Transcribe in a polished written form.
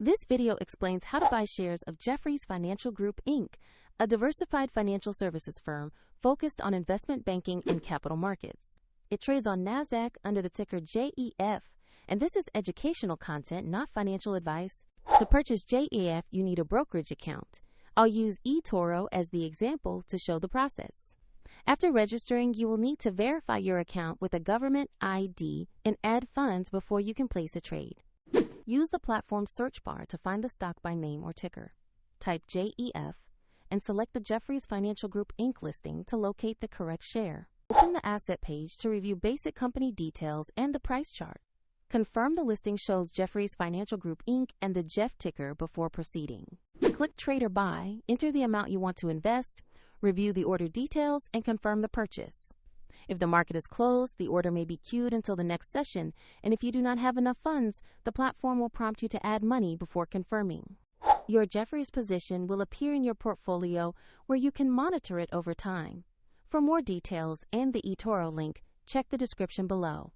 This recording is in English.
This video explains how to buy shares of Jefferies Financial Group Inc., a diversified financial services firm focused on investment banking and capital markets. It trades on NASDAQ under the ticker JEF, and this is educational content, not financial advice. To purchase JEF, you need a brokerage account. I'll use eToro as the example to show the process. After registering, you will need to verify your account with a government ID and add funds before you can place a trade. Use the platform's search bar to find the stock by name or ticker. Type JEF and select the Jefferies Financial Group Inc. listing to locate the correct share. Open the asset page to review basic company details and the price chart. Confirm the listing shows Jefferies Financial Group Inc. and the JEF ticker before proceeding. Click Trade or Buy, enter the amount you want to invest, review the order details, and confirm the purchase. If the market is closed, the order may be queued until the next session, and if you do not have enough funds, the platform will prompt you to add money before confirming. Your Jefferies position will appear in your portfolio where you can monitor it over time. For more details and the eToro link, check the description below.